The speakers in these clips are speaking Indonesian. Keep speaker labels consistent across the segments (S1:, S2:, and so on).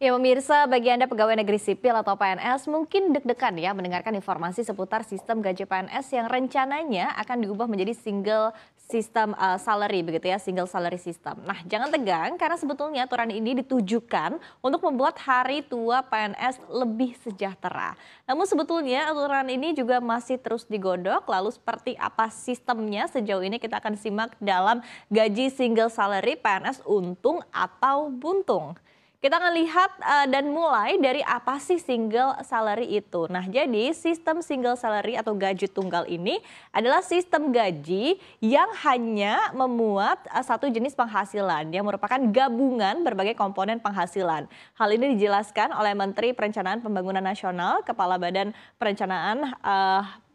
S1: Ya pemirsa, bagi Anda pegawai negeri sipil atau PNS mungkin deg-degan ya mendengarkan informasi seputar sistem gaji PNS yang rencananya akan diubah menjadi single system salary begitu ya, single salary system. Nah, jangan tegang karena sebetulnya aturan ini ditujukan untuk membuat hari tua PNS lebih sejahtera. Namun sebetulnya aturan ini juga masih terus digodok, lalu seperti apa sistemnya sejauh ini kita akan simak dalam gaji single salary PNS untung atau buntung. Kita akan lihat dan mulai dari apa sih single salary itu. Nah, jadi sistem single salary atau gaji tunggal ini adalah sistem gaji yang hanya memuat satu jenis penghasilan yang merupakan gabungan berbagai komponen penghasilan. Hal ini dijelaskan oleh Menteri Perencanaan Pembangunan Nasional, Kepala Badan Perencanaan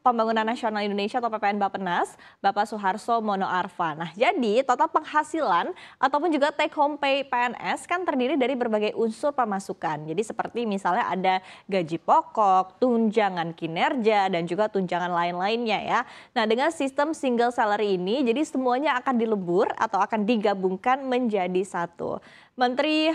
S1: Pembangunan Nasional Indonesia atau PPN Bappenas, Bapak Suharso Mono Arfa. Nah, jadi total penghasilan ataupun juga take home pay PNS kan terdiri dari berbagai unsur pemasukan. Jadi seperti misalnya ada gaji pokok, tunjangan kinerja, dan juga tunjangan lain-lainnya ya. Nah, dengan sistem single salary ini, jadi semuanya akan dilebur atau akan digabungkan menjadi satu. Menteri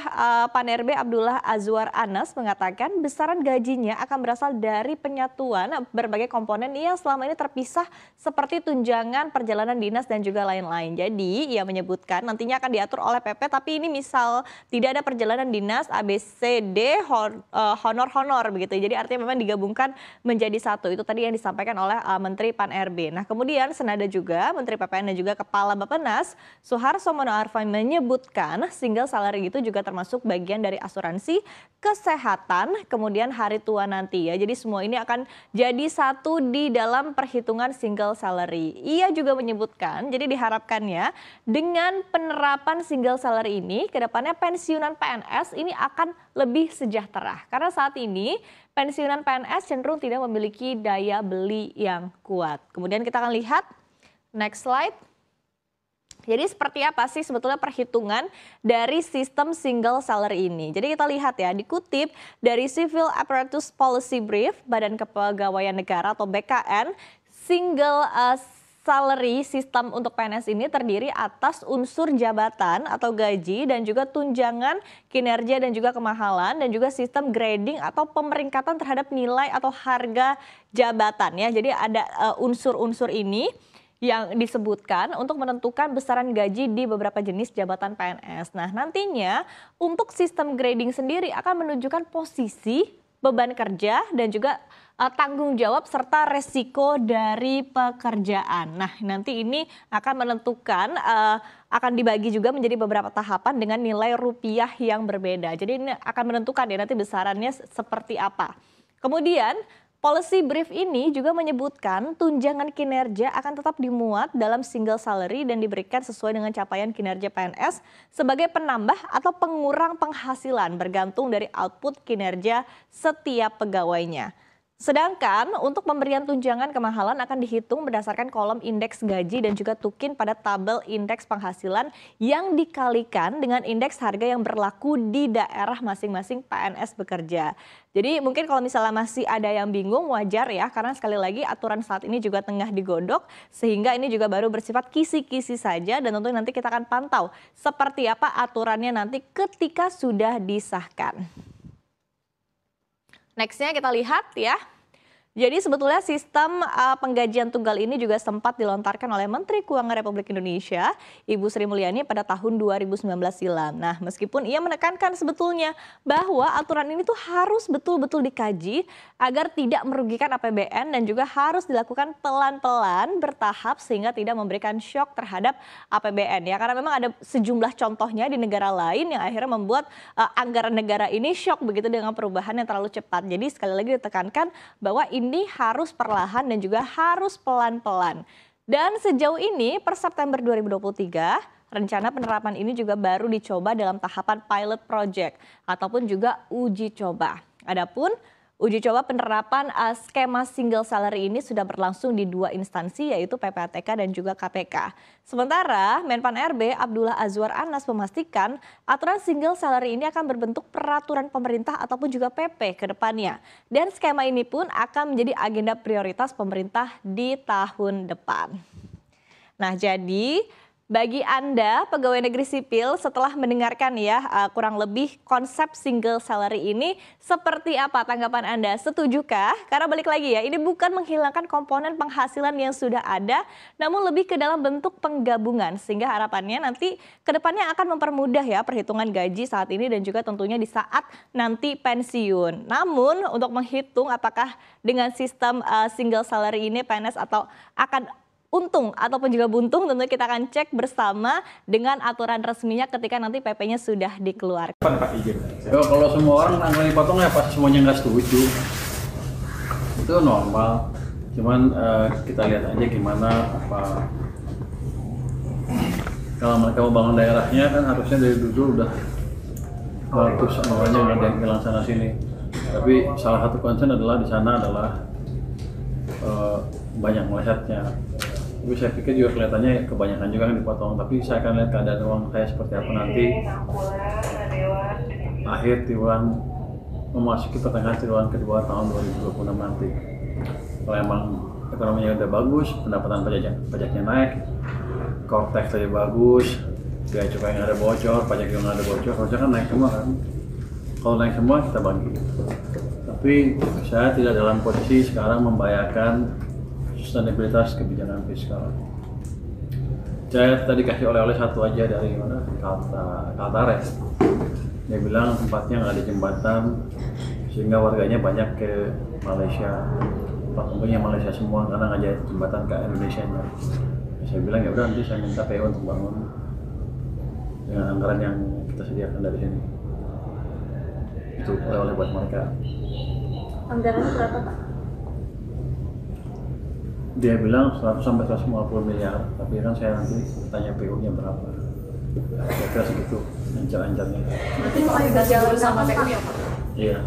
S1: PAN-RB Abdullah Azwar Anas mengatakan besaran gajinya akan berasal dari penyatuan berbagai komponen yang selama ini terpisah seperti tunjangan perjalanan dinas dan juga lain-lain. Jadi ia menyebutkan nantinya akan diatur oleh PP, tapi ini misal tidak ada perjalanan dinas ABCD honor-honor begitu. Jadi artinya memang digabungkan menjadi satu. Itu tadi yang disampaikan oleh Menteri PAN-RB. Nah, kemudian senada juga Menteri PPN dan juga Kepala Bappenas Suharso Mono Arfa menyebutkan single salary itu juga termasuk bagian dari asuransi kesehatan kemudian hari tua nanti ya. Jadi semua ini akan jadi satu di dalam perhitungan single salary. Ia juga menyebutkan jadi diharapkannya dengan penerapan single salary ini kedepannya pensiunan PNS ini akan lebih sejahtera. Karena saat ini pensiunan PNS cenderung tidak memiliki daya beli yang kuat. Kemudian kita akan lihat next slide. Jadi seperti apa sih sebetulnya perhitungan dari sistem single salary ini? Jadi kita lihat ya, dikutip dari Civil Apparatus Policy Brief Badan Kepegawaian Negara atau BKN, single salary sistem untuk PNS ini terdiri atas unsur jabatan atau gaji dan juga tunjangan kinerja dan juga kemahalan dan juga sistem grading atau pemeringkatan terhadap nilai atau harga jabatan ya. Jadi ada unsur-unsur ini yang disebutkan untuk menentukan besaran gaji di beberapa jenis jabatan PNS. Nah, nantinya untuk sistem grading sendiri akan menunjukkan posisi, beban kerja, dan juga tanggung jawab serta resiko dari pekerjaan. Nah, nanti ini akan menentukan, akan dibagi juga menjadi beberapa tahapan dengan nilai rupiah yang berbeda. Jadi ini akan menentukan ya nanti besarannya seperti apa. Kemudian, policy brief ini juga menyebutkan tunjangan kinerja akan tetap dimuat dalam single salary dan diberikan sesuai dengan capaian kinerja PNS sebagai penambah atau pengurang penghasilan bergantung dari output kinerja setiap pegawainya. Sedangkan untuk pemberian tunjangan kemahalan akan dihitung berdasarkan kolom indeks gaji dan juga tukin pada tabel indeks penghasilan yang dikalikan dengan indeks harga yang berlaku di daerah masing-masing PNS bekerja. Jadi mungkin kalau misalnya masih ada yang bingung wajar ya, karena sekali lagi aturan saat ini juga tengah digodok sehingga ini juga baru bersifat kisi-kisi saja dan tentu nanti kita akan pantau seperti apa aturannya nanti ketika sudah disahkan. Nextnya kita lihat ya. Jadi sebetulnya sistem penggajian tunggal ini juga sempat dilontarkan oleh Menteri Keuangan Republik Indonesia, Ibu Sri Mulyani pada tahun 2019 silam. Nah, meskipun ia menekankan sebetulnya bahwa aturan ini tuh harus betul-betul dikaji agar tidak merugikan APBN dan juga harus dilakukan pelan-pelan bertahap sehingga tidak memberikan shock terhadap APBN ya. Karena memang ada sejumlah contohnya di negara lain yang akhirnya membuat anggaran negara ini shock begitu dengan perubahan yang terlalu cepat. Jadi sekali lagi ditekankan bahwa ini harus perlahan dan juga harus pelan-pelan. Dan sejauh ini per September 2023, rencana penerapan ini juga baru dicoba dalam tahapan pilot project ataupun juga uji coba. Adapun uji coba penerapan skema single salary ini sudah berlangsung di dua instansi yaitu PPATK dan juga KPK. Sementara Menpan RB Abdullah Azwar Anas memastikan aturan single salary ini akan berbentuk peraturan pemerintah ataupun juga PP ke depannya. Dan skema ini pun akan menjadi agenda prioritas pemerintah di tahun depan. Nah, jadi Bagi Anda, pegawai negeri sipil, setelah mendengarkan ya kurang lebih konsep single salary ini, seperti apa tanggapan Anda? Setujukah? Karena balik lagi ya, ini bukan menghilangkan komponen penghasilan yang sudah ada, namun lebih ke dalam bentuk penggabungan. Sehingga harapannya nanti ke depannya akan mempermudah ya perhitungan gaji saat ini dan juga tentunya di saat nanti pensiun. Namun untuk menghitung apakah dengan sistem single salary ini PNS atau akan untung ataupun juga buntung, tentu kita akan cek bersama dengan aturan resminya ketika nanti PP-nya sudah dikeluarkan.
S2: Pak izin. Kalau semua orang anggaran dipotong ya pasti semuanya nggak setuju. Itu normal. Cuman kita lihat aja gimana apa. Kalau mereka mau bangun daerahnya kan harusnya dari dulu udah bagus semuanya, nggak ada yang hilang sana sini. Tapi salah satu concern adalah di sana adalah banyak melesetnya. Tapi saya pikir juga kelihatannya kebanyakan juga yang dipotong. Tapi saya akan lihat keadaan uang saya seperti apa nanti akhir triwulan memasuki pertengahan triwulan kedua tahun 2026 nanti. Kalau emang ekonominya udah bagus, pendapatan pajaknya naik, cortex saja bagus, biaya cukai nggak ada bocor, pajak juga nggak ada bocor, harusnya kan naik semua kan. Kalau naik semua kita bagi. Tapi saya tidak dalam posisi sekarang membayangkan sustainabilitas kebijakan fiskal. Saya tadi kasih oleh-oleh satu aja dari mana? Kaltara. Dia bilang tempatnya nggak ada jembatan, sehingga warganya banyak ke Malaysia. Pelakunya Malaysia semua karena nggak ada jembatan ke Indonesia. Saya bilang ya udah nanti saya minta PO untuk bangun dengan anggaran yang kita sediakan dari sini. Itu oleh-oleh buat mereka.
S3: Anggarannya berapa, Pak?
S2: Dia bilang 100 sampai 150 miliar, tapi kan saya nanti tanya PU-nya berapa. Kira-kira segitu, lancar-lancarnya.
S3: Berarti mulai berjalan sama PU ya, Pak?
S2: Iya.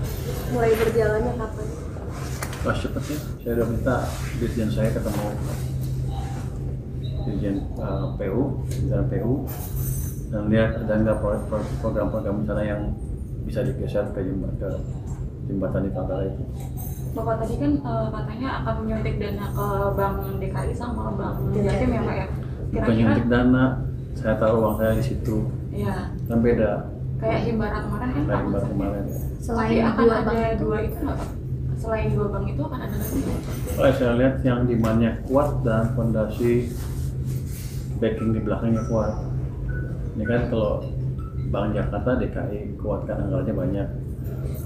S3: Mulai berjalannya kapan?
S2: Pas cepetnya, saya udah minta dirjen saya ketemu dirjen PU, dan lihat ada nggak program-program misalnya yang bisa digeser ke jembatan di Kaltara itu.
S4: Bapak tadi kan katanya akan menyuntik dana ke Bank DKI sama Bank Jatim ya Pak ya?
S2: Bukan nyuntik dana, saya taruh uang saya di situ.
S4: Iya.
S2: Kan beda.
S4: Kayak Himbara kemarin kan?
S2: Kayak Himbara kemarin.
S4: Selain akan ada dua itu nggak Pak? Selain dua bank itu akan ada lagi nggak?
S2: Saya lihat yang demand-nya kuat dan fondasi backing di belakangnya kuat. Ini kan kalau Bank Jakarta DKI kuatkan anggarannya banyak.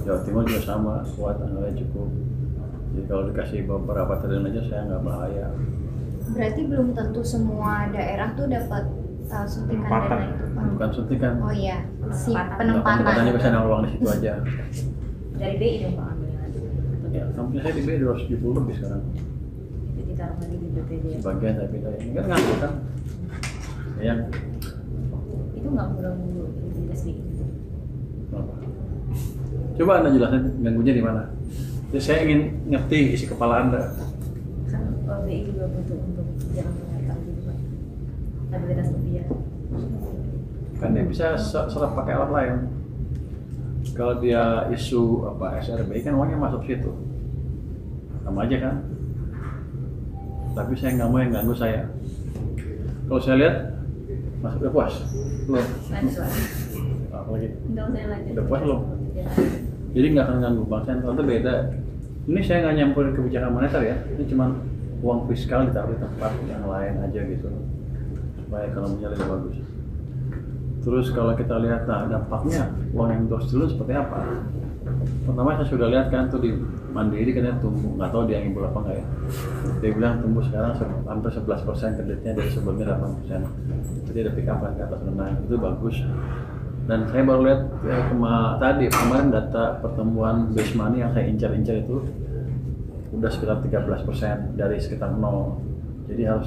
S2: Jawa Timur juga sama, kuat anggarannya cukup. Jadi kalau dikasih beberapa triliun aja saya nggak bahaya.
S5: Berarti belum tentu semua daerah tuh dapat suntikan dana itu, Pak?
S2: Bukan suntikan.
S5: Oh iya, si
S2: Penempatannya
S5: penempatan.
S2: bisa naruh uang di situ aja.
S6: Dari BI dong Pak ambilnya.
S2: Ya, kampusnya saya di BI 270 lebih sekarang.
S6: Jadi taruh lagi di BPJS.
S2: Sebagian saya pindah. Ini kan nganggur kan? Yang
S6: Itu nggak mengganggu likuiditas BI.
S2: apa? Coba Anda jelasin ganggunya di mana? Jadi saya ingin ngerti isi kepala Anda.
S6: Kan BI juga butuh untuk jangan mengetar gitu Pak. Stabilitas rupiah.
S2: Kan dia bisa serap pakai alat lain. Kalau dia isu apa SRBI kan uangnya masuk situ, sama aja kan. Tapi saya nggak mau yang ganggu saya. Kalau saya lihat masuk udah puas, belum?
S6: Lanjut Pak.
S2: Apa lagi?
S6: Enggak usah lanjut.
S2: Udah puas belum?
S6: Ya.
S2: Jadi nggak akan ganggu bank sentral itu beda. Ini saya nggak nyampurin kebijakan moneter ya. Ini cuma uang fiskal ditaruh di tempat yang lain aja gitu, supaya ekonominya lebih bagus. Terus kalau kita lihat dampaknya uang yang 2 triliun seperti apa? Pertama saya sudah lihat kan tuh di Mandiri katanya tumbuh, nggak tahu dia ngibul apa nggak ya. Dia bilang tumbuh sekarang hampir 11% kreditnya dari sebelumnya 8%. Jadi ada pick up kan ke atas renang, itu bagus. Dan saya baru lihat kemarin data pertumbuhan base money yang saya incar-incar itu udah sekitar 13% dari sekitar 0. Jadi harusnya